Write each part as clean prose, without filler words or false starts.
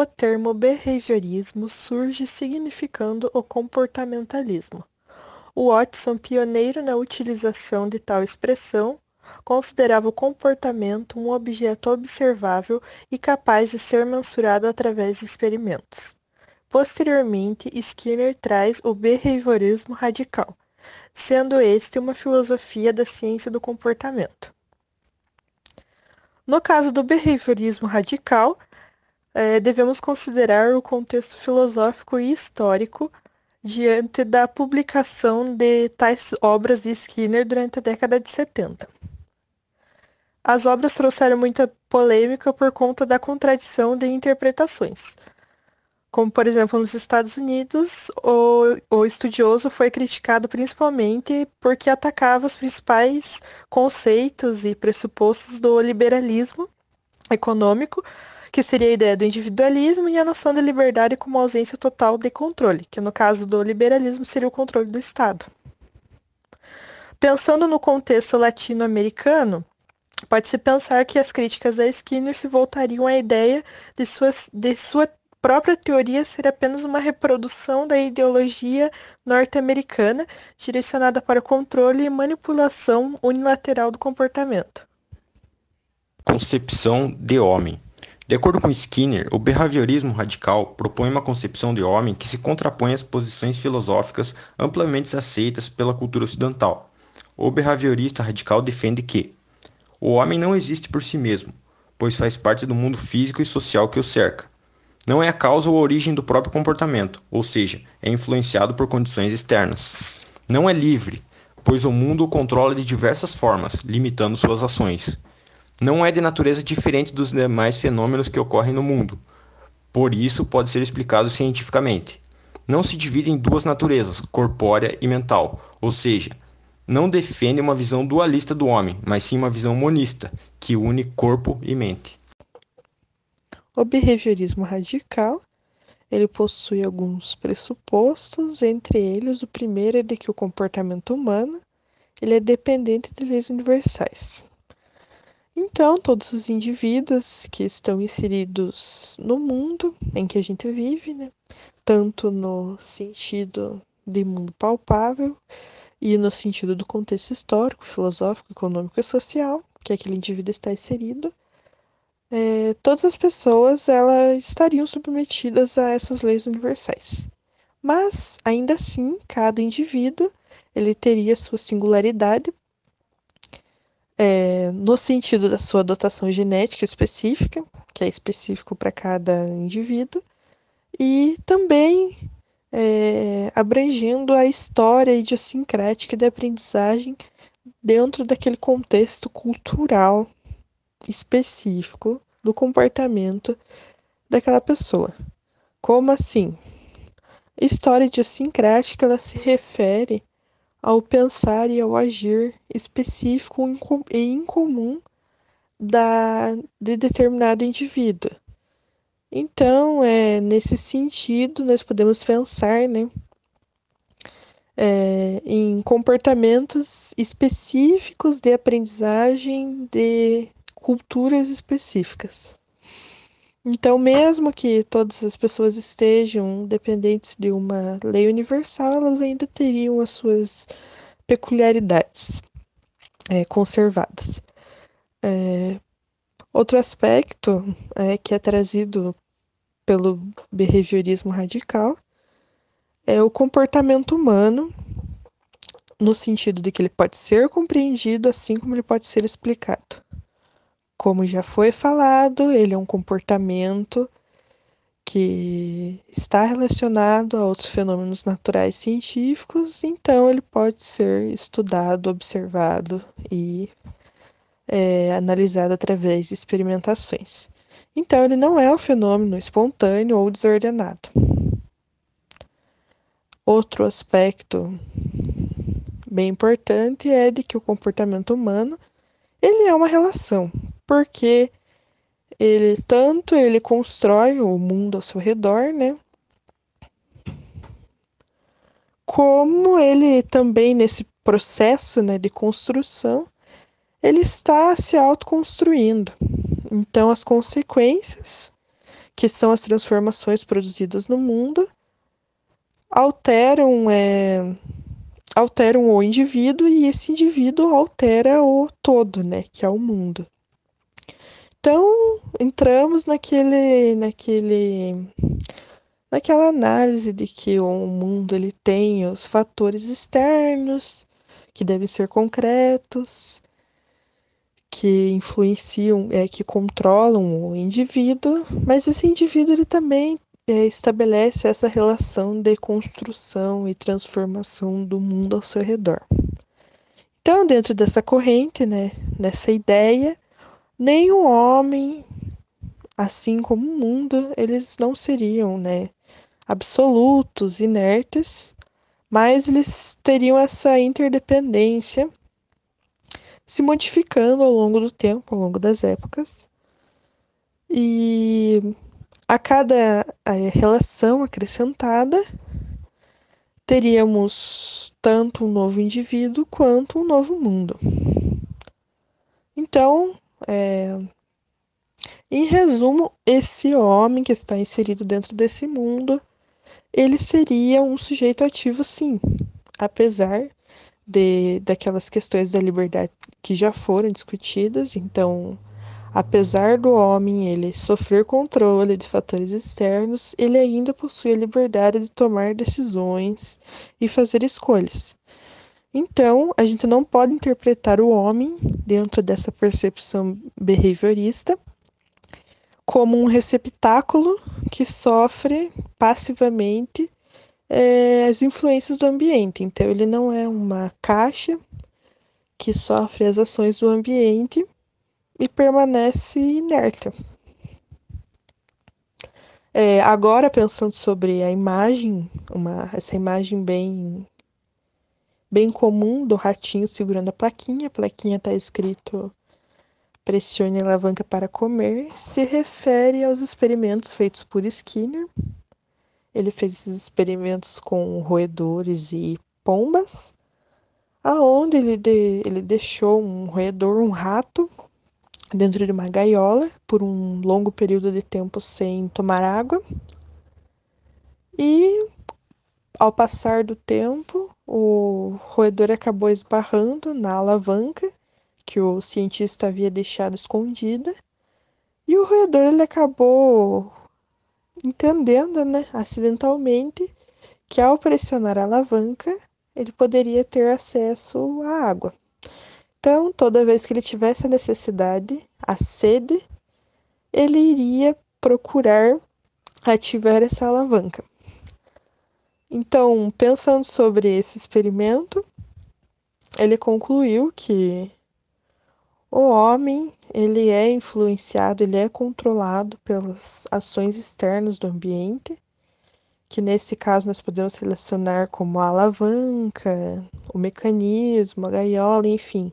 O termo behaviorismo surge significando o comportamentalismo. Watson, pioneiro na utilização de tal expressão, considerava o comportamento um objeto observável e capaz de ser mensurado através de experimentos. Posteriormente, Skinner traz o behaviorismo radical, sendo este uma filosofia da ciência do comportamento. No caso do behaviorismo radical, devemos considerar o contexto filosófico e histórico diante da publicação de tais obras de Skinner durante a década de 70. As obras trouxeram muita polêmica por conta da contradição de interpretações. Como, por exemplo, nos Estados Unidos, o estudioso foi criticado principalmente porque atacava os principais conceitos e pressupostos do liberalismo econômico, que seria a ideia do individualismo e a noção de liberdade como ausência total de controle, que no caso do liberalismo seria o controle do Estado. Pensando no contexto latino-americano, pode-se pensar que as críticas a Skinner se voltariam à ideia de sua própria teoria ser apenas uma reprodução da ideologia norte-americana direcionada para o controle e manipulação unilateral do comportamento. Concepção de homem. De acordo com Skinner, o behaviorismo radical propõe uma concepção de homem que se contrapõe às posições filosóficas amplamente aceitas pela cultura ocidental. O behaviorista radical defende que o homem não existe por si mesmo, pois faz parte do mundo físico e social que o cerca. Não é a causa ou a origem do próprio comportamento, ou seja, é influenciado por condições externas. Não é livre, pois o mundo o controla de diversas formas, limitando suas ações. Não é de natureza diferente dos demais fenômenos que ocorrem no mundo. Por isso, pode ser explicado cientificamente. Não se divide em duas naturezas, corpórea e mental, ou seja, não defende uma visão dualista do homem, mas sim uma visão monista, que une corpo e mente. O behaviorismo radical, ele possui alguns pressupostos, entre eles o primeiro é de que o comportamento humano ele é dependente de leis universais. Então, todos os indivíduos que estão inseridos no mundo em que a gente vive, né, tanto no sentido de mundo palpável e no sentido do contexto histórico, filosófico, econômico e social, que aquele indivíduo está inserido, todas as pessoas elas estariam submetidas a essas leis universais. Mas, ainda assim, cada indivíduo ele teria sua singularidade no sentido da sua dotação genética específica, que é específico para cada indivíduo, e também abrangendo a história idiosincrática de aprendizagem dentro daquele contexto cultural específico do comportamento daquela pessoa. Como assim? História idiosincrática ela se refere ao pensar e ao agir específico e incomum de determinado indivíduo. Então, nesse sentido, nós podemos pensar, né, em comportamentos específicos de aprendizagem de culturas específicas. Então, mesmo que todas as pessoas estejam dependentes de uma lei universal, elas ainda teriam as suas peculiaridades conservadas. Outro aspecto que é trazido pelo behaviorismo radical é o comportamento humano, no sentido de que ele pode ser compreendido assim como ele pode ser explicado. Como já foi falado, ele é um comportamento que está relacionado a outros fenômenos naturais científicos, então ele pode ser estudado, observado e analisado através de experimentações. Então, ele não é um fenômeno espontâneo ou desordenado. Outro aspecto bem importante é de que o comportamento humano ele é uma relação, porque ele constrói o mundo ao seu redor, né? Como ele também nesse processo, né, de construção, ele está se autoconstruindo. Então, as consequências que são as transformações produzidas no mundo, alteram, alteram o indivíduo e esse indivíduo altera o todo, né, que é o mundo. Então, entramos naquela análise de que o mundo ele tem os fatores externos, que devem ser concretos, que influenciam, que controlam o indivíduo, mas esse indivíduo ele também estabelece essa relação de construção e transformação do mundo ao seu redor. Então, dentro dessa corrente, né, dessa ideia, nem o homem, assim como o mundo, eles não seriam, né, absolutos, inertes, mas eles teriam essa interdependência se modificando ao longo do tempo, ao longo das épocas. E a cada relação acrescentada, teríamos tanto um novo indivíduo quanto um novo mundo. Então, em resumo, esse homem que está inserido dentro desse mundo, ele seria um sujeito ativo, sim, apesar daquelas questões da liberdade que já foram discutidas. Então, apesar do homem ele sofrer controle de fatores externos, ele ainda possui a liberdade de tomar decisões e fazer escolhas. Então, a gente não pode interpretar o homem, dentro dessa percepção behaviorista, como um receptáculo que sofre passivamente as influências do ambiente. Então, ele não é uma caixa que sofre as ações do ambiente e permanece inerte. Agora, pensando sobre a imagem, essa imagem bem comum do ratinho segurando a plaquinha está escrito pressione a alavanca para comer, se refere aos experimentos feitos por Skinner. Ele fez esses experimentos com roedores e pombas, aonde ele deixou um roedor, um rato, dentro de uma gaiola por um longo período de tempo sem tomar água. E, ao passar do tempo, o roedor acabou esbarrando na alavanca que o cientista havia deixado escondida. E o roedor ele acabou entendendo, né, acidentalmente, que ao pressionar a alavanca, ele poderia ter acesso à água. Então, toda vez que ele tivesse a necessidade, a sede, ele iria procurar ativar essa alavanca. Então, pensando sobre esse experimento, ele concluiu que o homem, ele é influenciado, ele é controlado pelas ações externas do ambiente, que nesse caso nós podemos relacionar como a alavanca, o mecanismo, a gaiola, enfim.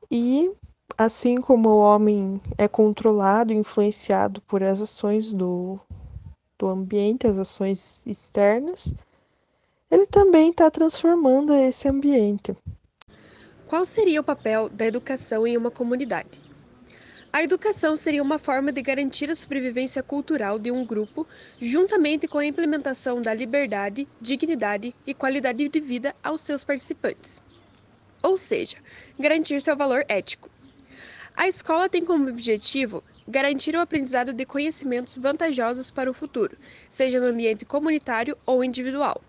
E assim como o homem é controlado e influenciado por as ações do ambiente, as ações externas, ele também está transformando esse ambiente. Qual seria o papel da educação em uma comunidade? A educação seria uma forma de garantir a sobrevivência cultural de um grupo, juntamente com a implementação da liberdade, dignidade e qualidade de vida aos seus participantes. Ou seja, garantir seu valor ético. A escola tem como objetivo garantir o aprendizado de conhecimentos vantajosos para o futuro, seja no ambiente comunitário ou individual.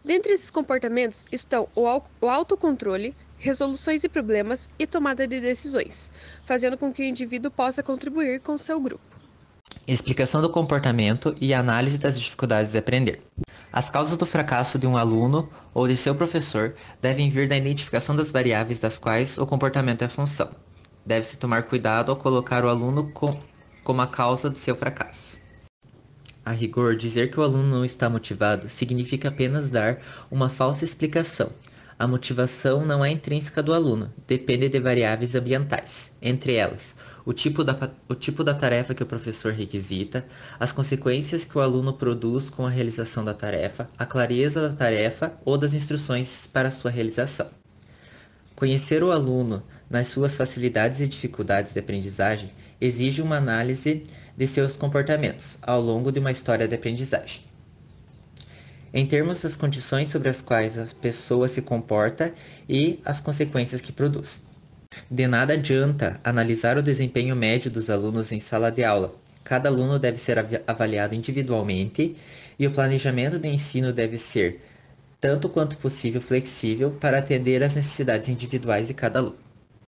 Dentre esses comportamentos estão o autocontrole, resoluções de problemas e tomada de decisões, fazendo com que o indivíduo possa contribuir com seu grupo. Explicação do comportamento e análise das dificuldades de aprender. As causas do fracasso de um aluno ou de seu professor devem vir da identificação das variáveis das quais o comportamento é função. Deve-se tomar cuidado ao colocar o aluno como a causa de seu fracasso. A rigor, dizer que o aluno não está motivado significa apenas dar uma falsa explicação. A motivação não é intrínseca do aluno, depende de variáveis ambientais, entre elas, o tipo da tarefa que o professor requisita, as consequências que o aluno produz com a realização da tarefa, a clareza da tarefa ou das instruções para sua realização. Conhecer o aluno nas suas facilidades e dificuldades de aprendizagem exige uma análise de seus comportamentos ao longo de uma história de aprendizagem. Em termos das condições sobre as quais a pessoa se comporta e as consequências que produz. De nada adianta analisar o desempenho médio dos alunos em sala de aula. Cada aluno deve ser avaliado individualmente e o planejamento de ensino deve ser, tanto quanto possível, flexível para atender às necessidades individuais de cada aluno.